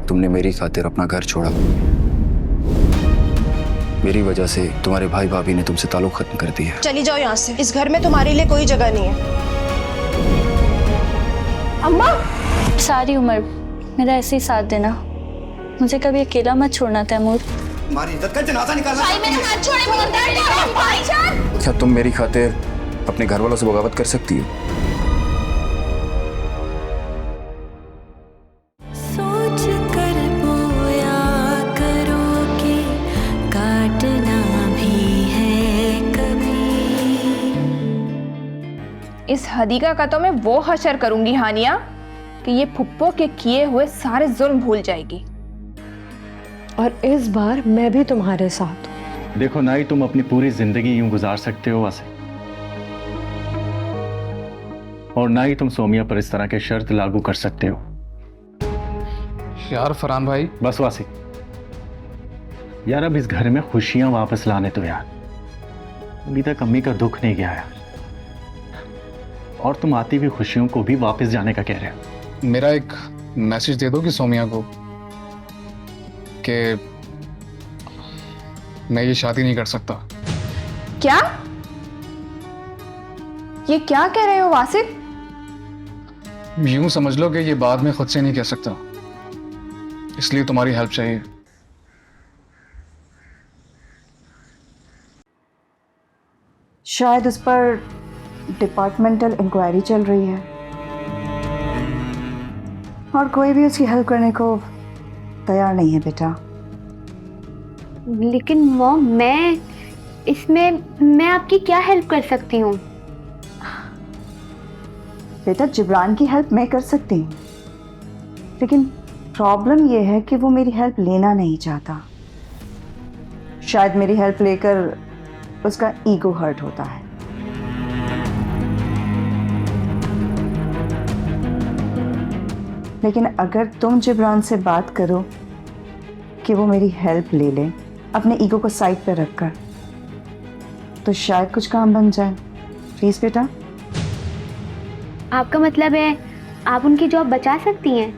तुमने मेरी खातिर अपना घर छोड़ा। मेरी वजह से तुम्हारे भाई भाभी ने तुमसे ताल्लुक खत्म कर दिया। चली जाओ यहाँ से, इस घर में तुम्हारे लिए कोई जगह नहीं है। अम्मा, सारी उम्र मेरा ऐसे ही साथ देना, मुझे कभी अकेला मत छोड़ना तैमूर। हमारी इज्जत का जनाजा निकालना। भाई मेरे हाथ छोड़े, भाईजान। क्या तुम मेरी खातिर अपने घर वालों से बगावत कर सकती हो? सोच कर बोया करो कि काटना भी है कभी। इस हदीका का तो मैं वो हशर करूंगी हानिया कि ये फुप्पो के किए हुए सारे जुल्म भूल जाएगी। और इस बार मैं भी तुम्हारे साथ हूँ। देखो, ना ही तुम अपनी पूरी जिंदगी यूं गुजार सकते हो वासी, और ना ही तुम सोमिया पर इस तरह के शर्त लागू कर सकते हो। यार फरहान भाई, बस वासी, यार अब इस घर में खुशियां वापस लाने तो यार। अभी तक अम्मी का दुख नहीं गया यार, और तुम आती हुई खुशियों को भी वापस जाने का कह रहे हो। मेरा एक मैसेज दे दो कि सोमिया को कि मैं ये शादी नहीं कर सकता। क्या? ये क्या कह रहे हो वासिक? यूं समझ लो कि ये बाद में खुद से नहीं कह सकता, इसलिए तुम्हारी हेल्प चाहिए। शायद उस पर डिपार्टमेंटल इंक्वायरी चल रही है और कोई भी उसकी हेल्प करने को तैयार नहीं है बेटा। लेकिन मॉम, मैं आपकी क्या हेल्प कर सकती हूँ? बेटा, जिब्रान की हेल्प मैं कर सकती हूँ, लेकिन प्रॉब्लम यह है कि वो मेरी हेल्प लेना नहीं चाहता। शायद मेरी हेल्प लेकर उसका ईगो हर्ट होता है। लेकिन अगर तुम जिब्रान से बात करो कि वो मेरी हेल्प ले ले अपने ईगो को साइड पर रखकर, तो शायद कुछ काम बन जाए। प्लीज बेटा। आपका मतलब है आप उनकी जॉब बचा सकती हैं?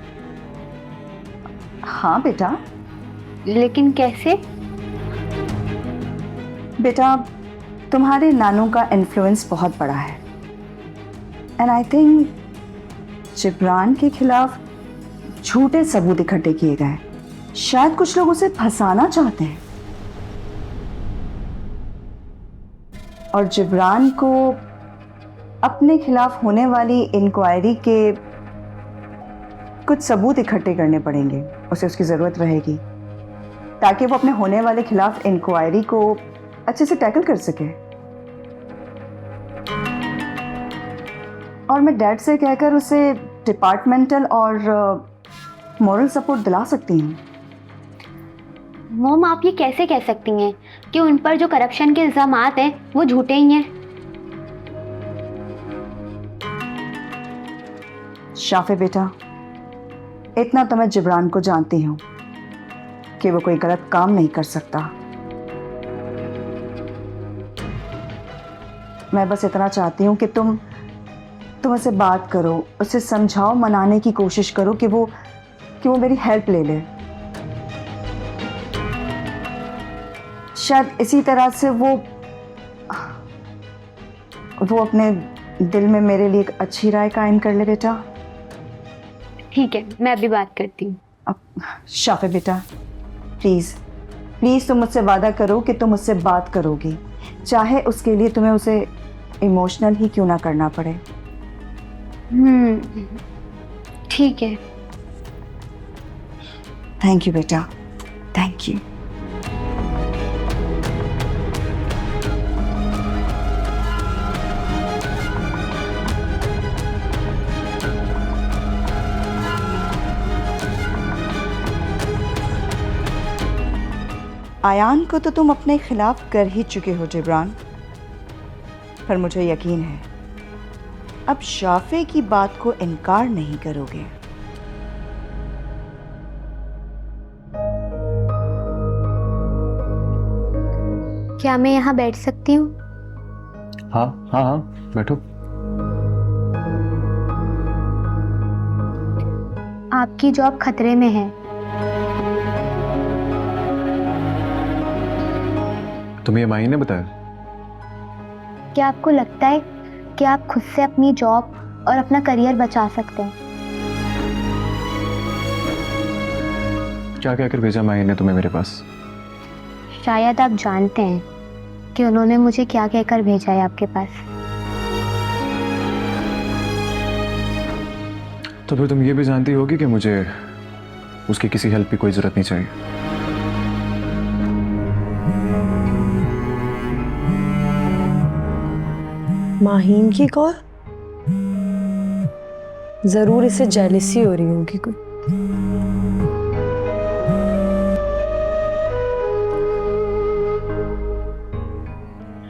हाँ बेटा। लेकिन कैसे? बेटा, तुम्हारे नानू का इन्फ्लुएंस बहुत बड़ा है, एंड आई थिंक जिब्रान के खिलाफ झूठे सबूत इकट्ठे किए गए। शायद कुछ लोग उसे फंसाना चाहते हैं और जिब्रान को अपने खिलाफ होने वाली इंक्वायरी के कुछ सबूत इकट्ठे करने पड़ेंगे। उसे उसकी ज़रूरत रहेगी ताकि वो अपने होने वाले खिलाफ इंक्वायरी को अच्छे से टैकल कर सके। और मैं डैड से कहकर उसे डिपार्टमेंटल और मॉरल सपोर्ट दिला सकती हूँ। मॉम, आप ये कैसे कह सकती हैं कि उन पर जो करप्शन के इल्जामात हैं वो झूठे ही हैं? शाफे बेटा, इतना तो मैं जिब्रान को जानती हूँ कि वो कोई गलत काम नहीं कर सकता। मैं बस इतना चाहती हूँ कि तुम उससे बात करो, उसे समझाओ, मनाने की कोशिश करो कि वो मेरी हेल्प ले ले। शायद इसी तरह से वो अपने दिल में मेरे लिए एक अच्छी राय कायम कर ले बेटा। ठीक है, मैं अभी बात करती हूँ। अब शाफे बेटा, प्लीज़ प्लीज़ तुम मुझसे वादा करो कि तुम उससे बात करोगी, चाहे उसके लिए तुम्हें उसे इमोशनल ही क्यों ना करना पड़े। ठीक है। थैंक यू बेटा, थैंक यू। आयान को तो तुम अपने खिलाफ कर ही चुके हो जिब्रान, पर मुझे यकीन है अब शाफे की बात को इनकार नहीं करोगे। क्या मैं यहाँ बैठ सकती हूँ? हाँ हाँ हाँ, बैठो। आपकी जॉब खतरे में है। तुम्हें ये माही ने बताया? क्या आपको लगता है कि आप खुद से अपनी जॉब और अपना करियर बचा सकते हैं? क्या कहकर भेजा माही ने तुम्हें मेरे पास? शायद आप जानते हैं कि उन्होंने मुझे क्या कहकर भेजा है आपके पास। तो फिर तुम ये भी जानती होगी कि मुझे उसकी किसी हेल्प की कोई जरूरत नहीं चाहिए। माहीन की कॉल? जरूर इसे जेलसी हो रही होगी कोई।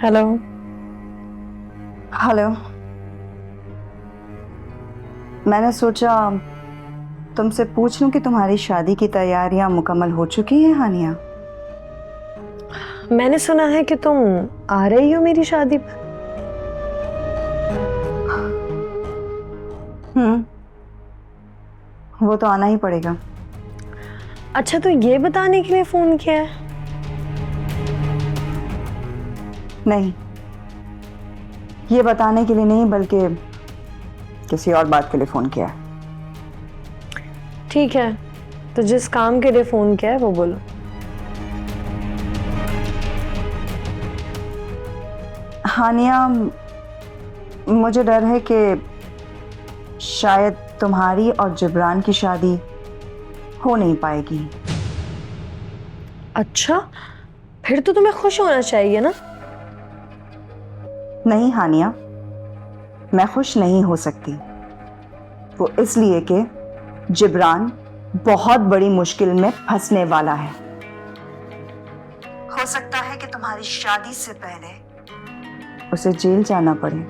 हेलो। हेलो। मैंने सोचा तुमसे पूछ लूं कि तुम्हारी शादी की तैयारियां मुकम्मल हो चुकी हैं हानिया। मैंने सुना है कि तुम आ रही हो मेरी शादी पर। वो तो आना ही पड़ेगा। अच्छा, तो ये बताने के लिए फोन किया है? नहीं, ये बताने के लिए नहीं, बल्कि किसी और बात के लिए फोन किया है। ठीक है, तो जिस काम के लिए फोन किया है वो बोलो। हानिया, मुझे डर है कि शायद तुम्हारी और जिब्रान की शादी हो नहीं पाएगी। अच्छा, फिर तो तुम्हें खुश होना चाहिए ना? नहीं हानिया, मैं खुश नहीं हो सकती। वो इसलिए कि जिब्रान बहुत बड़ी मुश्किल में फंसने वाला है। हो सकता है कि तुम्हारी शादी से पहले उसे जेल जाना पड़े।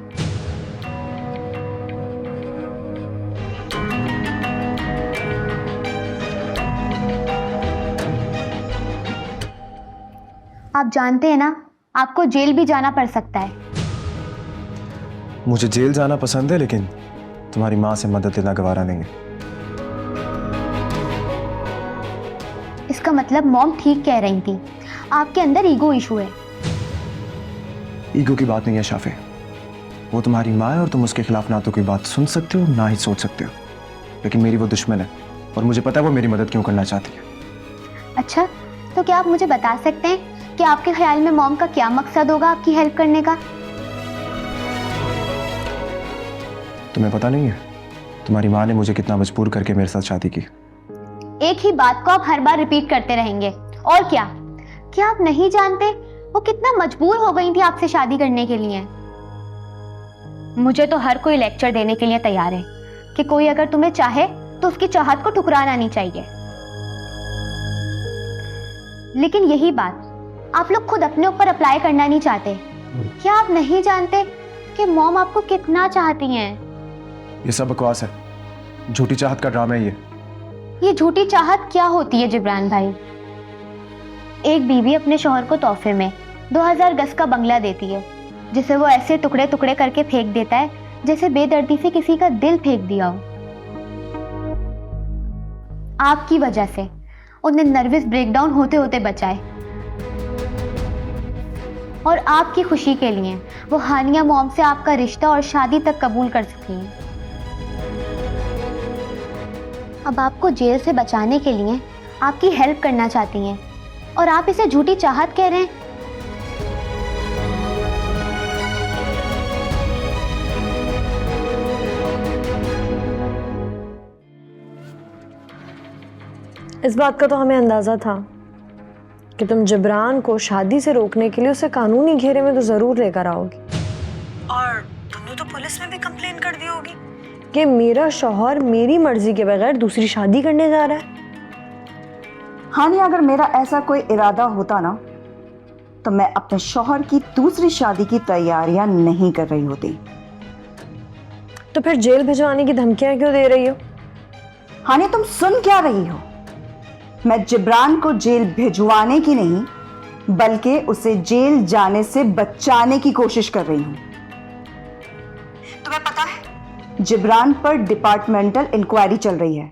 आप जानते हैं ना, आपको जेल भी जाना पड़ सकता है। मुझे जेल जाना पसंद है, लेकिन तुम्हारी माँ से मदद लेना गवारा नहीं है। इसका मतलब मॉम ठीक कह रही थी, आपके अंदर ईगो इशू है। ईगो की बात नहीं है शाफे। वो तुम्हारी माँ है और तुम उसके खिलाफ ना तो कोई बात सुन सकते हो ना ही सोच सकते हो, लेकिन मेरी वो दुश्मन है और मुझे पता है वो मेरी मदद क्यों करना चाहती है। अच्छा, तो क्या आप मुझे बता सकते हैं कि आपके ख्याल में मॉम का क्या मकसद होगा आपकी हेल्प करने का? तुम्हें पता नहीं है तुम्हारी माँ ने मुझे कितना मजबूर करके मेरे साथ शादी की। एक ही बात को आप हर बार रिपीट करते रहेंगे और क्या आप नहीं जानते वो कितना मजबूर हो गई थी आपसे शादी करने के लिए? मुझे तो हर कोई लेक्चर देने के लिए तैयार है कि कोई अगर तुम्हें चाहे तो उसकी चाहत को ठुकराना नहीं चाहिए, लेकिन यही बात आप लोग खुद अपने ऊपर अप्लाई करना नहीं चाहते। क्या आप नहीं जानते कि मॉम आपको कितना चाहती हैं? ये सब बकवास है, झूठी चाहत का ड्रामा है ये झूठी चाहत क्या होती है जिब्रान भाई? एक बीवी अपने शौहर को तोहफे में 2000 गज का बंगला देती है, जिसे वो ऐसे टुकड़े टुकड़े करके फेंक देता है जैसे बेदर्दी से किसी का दिल फेंक दिया हो। आपकी वजह से उन्हें नर्वस ब्रेकडाउन होते होते बचाए, और आपकी खुशी के लिए वो हानिया मॉम से आपका रिश्ता और शादी तक कबूल कर सकी हैं। अब आपको जेल से बचाने के लिए आपकी हेल्प करना चाहती हैं और आप इसे झूठी चाहत कह रहे हैं। इस बात का तो हमें अंदाजा था कि तुम जिब्रान को शादी से रोकने के लिए उसे कानूनी घेरे में तो जरूर लेकर आओगी, और तुमने तो पुलिस में भी कंप्लेन कर दी होगी कि मेरा शौहर मेरी मर्जी के बगैर दूसरी शादी करने जा रहा है। हाँ, नहीं, अगर मेरा ऐसा कोई इरादा होता ना तो मैं अपने शौहर की दूसरी शादी की तैयारियां नहीं कर रही होती। तो फिर जेल भिजवाने की धमकियां क्यों दे रही हो? हाँ, नहीं, तुम सुन क्या रही हो? मैं जिब्रान को जेल भिजवाने की नहीं बल्कि उसे जेल जाने से बचाने की कोशिश कर रही हूं। तुम्हें पता है जिब्रान पर डिपार्टमेंटल इंक्वायरी चल रही है।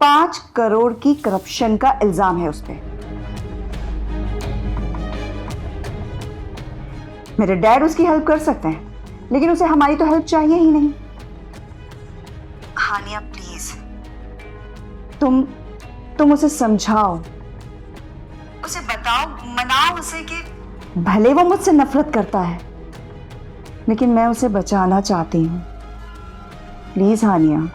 5 करोड़ की करप्शन का इल्जाम है उस पे। मेरे डैड उसकी हेल्प कर सकते हैं, लेकिन उसे हमारी तो हेल्प चाहिए ही नहीं। हानिया प्लीज, तुम उसे समझाओ, उसे बताओ, मनाओ उसे कि भले वो मुझसे नफरत करता है, लेकिन मैं उसे बचाना चाहती हूँ। प्लीज हानिया।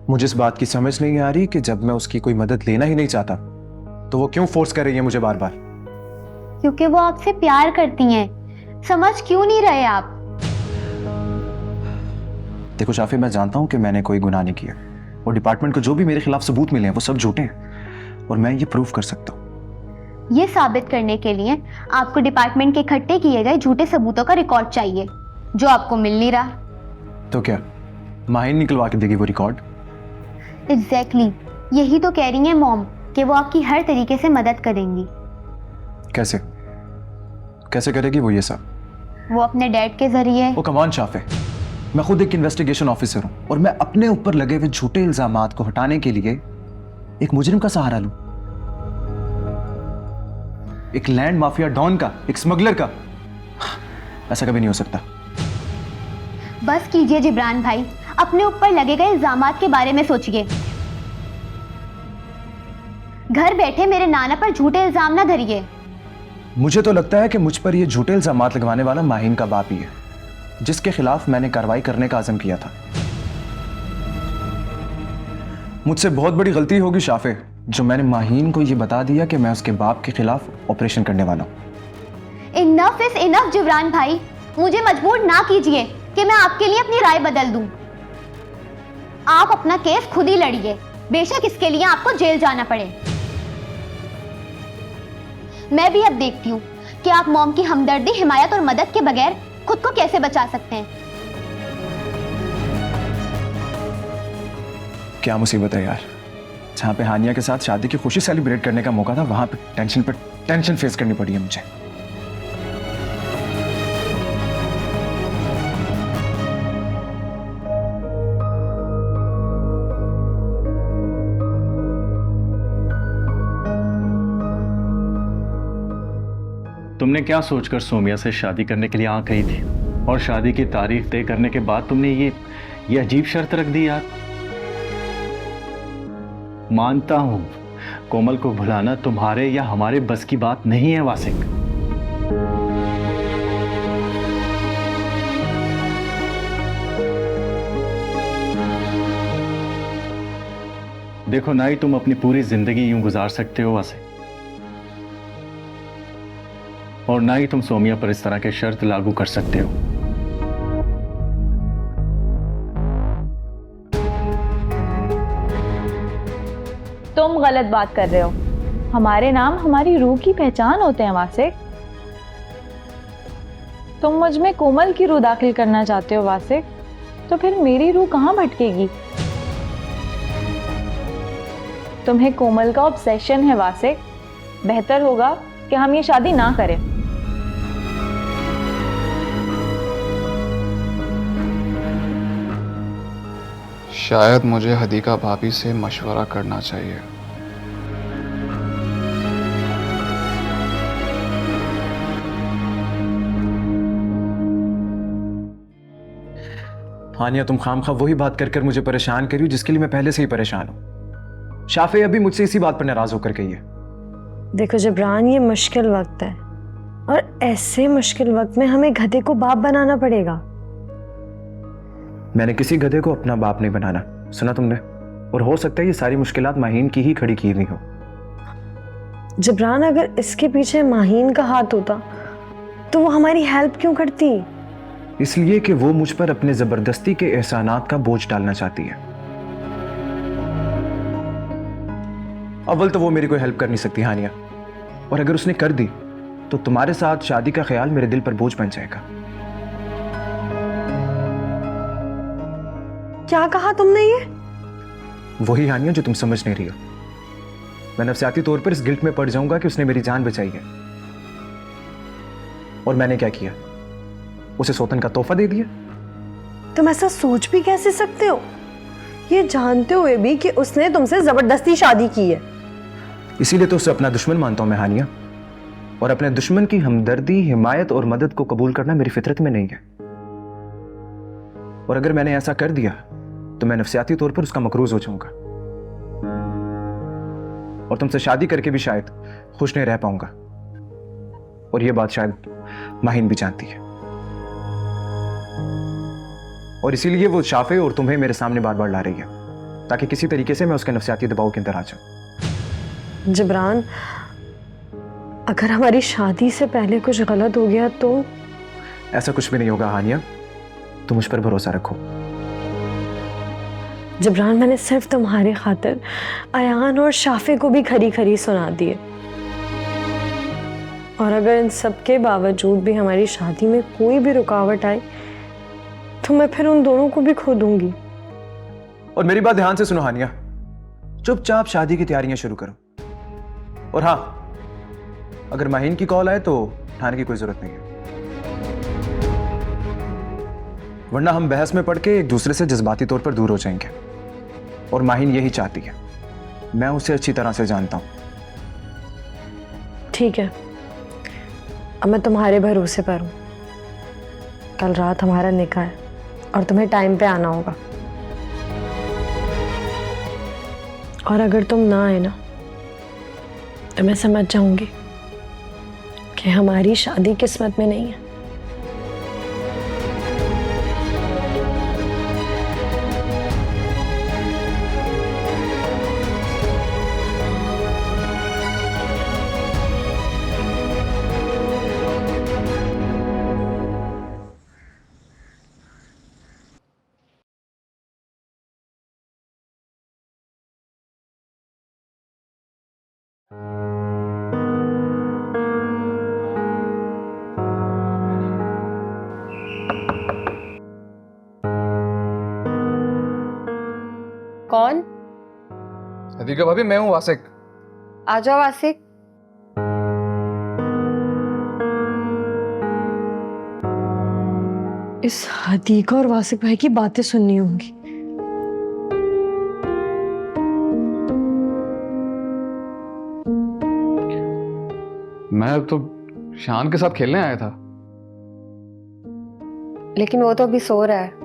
मुझे इस बात की समझ नहीं आ रही कि जब मैं उसकी कोई मदद लेना ही नहीं चाहता तो वो क्यों फोर्स कर रही है मुझे बार बार। क्योंकि वो आपसे प्यार करती हैं। समझ क्यों नहीं रहे आप? देखो शाफी, मैं जानता हूं कि मैंने कोई गुनाह नहीं किया और डिपार्टमेंट को जो भी मेरे खिलाफ सबूत मिले हैं वो सब झूठे हैं और मैं ये प्रूव कर सकता हूं। ये साबित करने के लिए आपको डिपार्टमेंट के इकट्ठे किए गए झूठे सबूतों का रिकॉर्ड चाहिए, जो आपको मिल नहीं रहा। तो क्या माहिन निकलवा के देगी वो रिकॉर्ड? एग्जैक्टली, यही तो कह रही है मॉम कि वो आपकी हर तरीके से मदद करेंगी। कैसे कैसे करेगी वो ये सब? वो अपने डैड के जरिए। ओ कम ऑन शाफे, मैं खुद एक इन्वेस्टिगेशन ऑफिसर हूं और मैं अपने ऊपर लगे हुए झूठे इल्जामात को हटाने के लिए एक मुजरिम का सहारा लूं, एक लैंड माफिया डॉन का, एक स्मगलर का? ऐसा कभी नहीं हो सकता। बस कीजिए जिब्रान भाई, अपने ऊपर लगे गए इल्जामात के बारे में सोचिए। घर बैठे मेरे नाना पर झूठे इल्जाम ना धरिए। मुझे तो लगता है कि मुझ पर ये झूठे इल्जामात लगवाने वाला माहिन का बाप ही है, जिसके खिलाफ मैंने कार्रवाई करने का आज़म किया था। मुझसे बहुत बड़ी गलती होगी शाफे, जो मैंने माहिन को ये बता दिया कि मैं उसके बाप के खिलाफ ऑपरेशन करने वाला हूं। इनफ इज इनफ जिब्रान भाई, मुझे मजबूर ना कीजिए कि मैं आपके लिए अपनी राय बदल दूं। आप अपना केस खुद ही लड़िए, बेशक इसके लिए आपको जेल जाना पड़े। मैं भी अब देखती हूँ कि आप मॉम की हमदर्दी, हिमायत और मदद के बगैर खुद को कैसे बचा सकते हैं। क्या मुसीबत है यार, जहां पे हानिया के साथ शादी की खुशी सेलिब्रेट करने का मौका था, वहां पे टेंशन फेस करनी पड़ी है मुझे। तुमने क्या सोचकर सोमिया से शादी करने के लिए आ गई थी, और शादी की तारीख तय करने के बाद तुमने ये अजीब शर्त रख दी यार। मानता हूं कोमल को भुलाना तुम्हारे या हमारे बस की बात नहीं है वासिक, देखो ना ही तुम अपनी पूरी जिंदगी यूं गुजार सकते हो वासिक, और ना ही तुम सोमिया पर इस तरह के शर्त लागू कर सकते हो। तुम गलत बात कर रहे हो। हमारे नाम हमारी रूह की पहचान होते हैं वासिक। तुम मुझ में कोमल की रूह दाखिल करना चाहते हो वासिक, तो फिर मेरी रूह कहां भटकेगी? तुम्हें कोमल का ऑब्सेशन है वासिक। बेहतर होगा कि हम ये शादी ना करें। शायद मुझे हदीका भाभी से मशवरा करना चाहिए। हानिया, तुम खामखा वही बात कर कर मुझे परेशान करी हो जिसके लिए मैं पहले से ही परेशान हूं। शाफे अभी मुझसे इसी बात पर नाराज होकर गई है। देखो जिब्रान, ये मुश्किल वक्त है और ऐसे मुश्किल वक्त में हमें गधे को बाप बनाना पड़ेगा। मैंने किसी गधे को अपना बाप नहीं बनाना, सुना तुमने? और हो सकता है ये सारी मुश्किलात माहीन की ही खड़ी की हुई हो। जिब्रान, अगर इसके पीछे माहीन का हाथ होता तो वो हमारी हेल्प क्यों करती? इसलिए कि वो मुझ पर अपने जबरदस्ती के एहसानात का बोझ डालना चाहती है। अव्वल तो वो मेरी कोई हेल्प कर नहीं सकती हानिया, और अगर उसने कर दी तो तुम्हारे साथ शादी का ख्याल मेरे दिल पर बोझ बन जाएगा। क्या कहा तुमने? ये वही हानिया जो तुम समझ नहीं रही हो। मैं नफसियाती तौर पर इस गिल्ट में पड़ जाऊंगा कि उसने मेरी जान बचाई है। और मैंने क्या किया? उसे सौतन का तोहफा दे दिया। तुम ऐसा सोच भी कैसे सकते हो, ये जानते हुए भी कि उसने तुमसे जबरदस्ती शादी की है? इसीलिए तो उसे अपना दुश्मन मानता हूं मैं हानिया। और अपने दुश्मन की हमदर्दी, हिमायत और मदद को कबूल करना मेरी फितरत में नहीं है। और अगर मैंने ऐसा कर दिया तो मैं नफसियाती तौर पर उसका मकरूज हो जाऊंगा और तुमसे शादी करके भी शायद खुश नहीं रह पाऊंगा। और यह बात शायद माहिन भी जानती है। और इसीलिए वो शाफे और तुम्हें मेरे सामने बार बार ला रही है ताकि किसी तरीके से मैं उसके नफसियाती दबाव के अंदर आ जाऊं। जिब्रान, अगर हमारी शादी से पहले कुछ गलत हो गया तो? ऐसा कुछ भी नहीं होगा हानिया, तुम मुझ पर भरोसा रखो। जिब्रान, मैंने सिर्फ तुम्हारे खातिर अयान और शाफे को भी खरी खरी सुना दिए। और अगर इन सब के बावजूद भी हमारी शादी में कोई भी रुकावट आए तो मैं फिर उन दोनों को भी खो दूंगी। और मेरी बात ध्यान से सुनो हानिया, चुपचाप शादी की तैयारियां शुरू करो। और हाँ, अगर माहिन की कॉल आए तो उठाने की कोई जरूरत नहीं है, वरना हम बहस में पड़ के एक दूसरे से जज्बाती तौर पर दूर हो जाएंगे। और माहिन यही चाहती है, मैं उसे अच्छी तरह से जानता हूं। ठीक है, अब मैं तुम्हारे भरोसे पर हूं। कल रात हमारा निकाह है और तुम्हें टाइम पे आना होगा। और अगर तुम ना आए ना तो मैं समझ जाऊंगी कि हमारी शादी किस्मत में नहीं है। कौन? सदीका भाभी, मैं हूँ वासिक। आ जाओ वासिक। इस हदीका और वासिक भाई की बातें सुननी होंगी। मैं तो शान के साथ खेलने आया था। लेकिन वो तो अभी सो रहा है।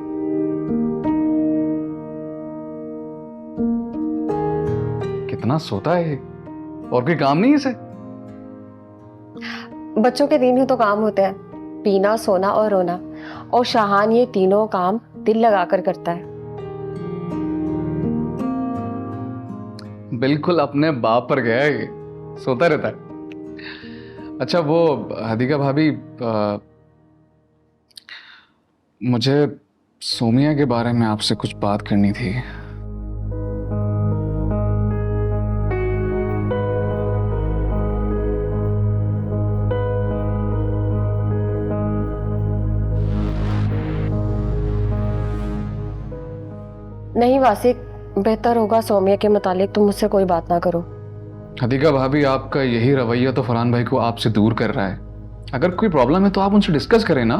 कितना सोता है ये? और कोई काम नहीं है इसे? बच्चों के 3 ही तो काम होते हैं, पीना, सोना और रोना। और शाहान ये तीनों काम दिल लगाकर करता है। बिल्कुल अपने बाप पर गया है ये, सोता रहता है। अच्छा वो हदीका भाभी, मुझे सोमिया के बारे में आपसे कुछ बात करनी थी। नहीं वासिक, बेहतर होगा सौम्या के मुतालिक तुम मुझसे कोई बात ना करो। हदीका भाभी, आपका यही रवैया तो फरहान भाई को आपसे दूर कर रहा है। अगर कोई प्रॉब्लम है तो आप उनसे डिस्कस करें ना।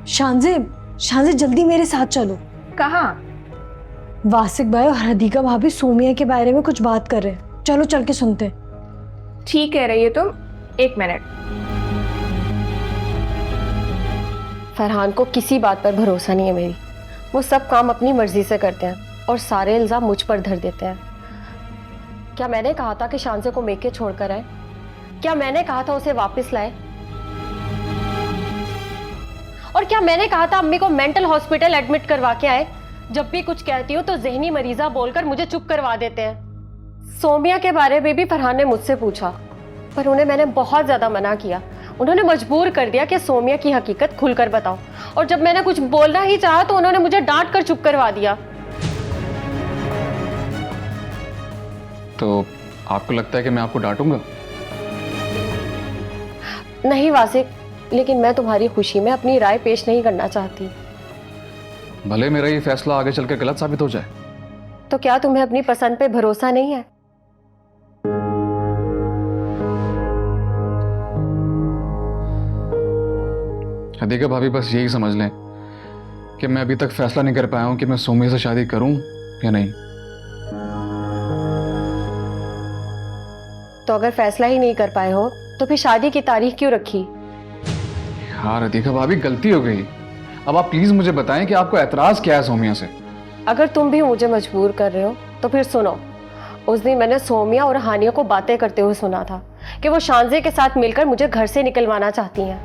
शानज़ेब जल्दी मेरे साथ चलो। कहाँ? वासिक भाई और हदीका भाभी सोमिया के बारे में कुछ बात कर रहे हैं, चलो चल के सुनते हैं। ठीक कह रही हो तुम, 1 मिनट। फरहान को किसी बात पर भरोसा नहीं है मेरी। वो सब काम अपनी मर्जी से करते हैं और सारे इल्जाम मुझ पर धर देते हैं। क्या मैंने कहा था कि शानसे को मेके छोड़कर आए? क्या मैंने कहा था उसे वापस लाए? और क्या मैंने कहा था अम्मी को मेंटल हॉस्पिटल एडमिट करवा के आए? जब भी कुछ कहती हूँ तो जहनी मरीजा बोलकर मुझे चुप करवा देते हैं। सोमिया के बारे में भी फरहान ने मुझसे पूछा, पर उन्हें मैंने बहुत ज्यादा मना किया। उन्होंने मजबूर कर दिया कि सोमिया की हकीकत खुलकर बताओ। और जब मैंने कुछ बोलना ही चाहा तो उन्होंने मुझे डांट कर चुप करवा दिया। तो आपको लगता है कि मैं आपको डांटूंगा? नहीं वासिक, लेकिन मैं तुम्हारी खुशी में अपनी राय पेश नहीं करना चाहती। भले मेरा ये फैसला आगे चलकर गलत साबित हो जाए, तो क्या तुम्हें अपनी पसंद पे भरोसा नहीं है? हदीका भाभी बस यही समझ लें कि मैं अभी तक फैसला नहीं कर पाया हूं कि मैं सोमिया से शादी करूं या नहीं। तो अगर फैसला ही नहीं कर पाए हो तो फिर शादी की तारीख क्यों रखी? यार हदीका भाभी गलती हो गई। अब आप प्लीज मुझे बताएं कि आपको एतराज क्या है सोमिया से। अगर तुम भी मुझे मजबूर कर रहे हो तो फिर सुनो। उस दिन मैंने सोमिया और हानिया को बातें करते हुए सुना था कि वो शांजे के साथ मिलकर मुझे घर से निकलवाना चाहती हैं।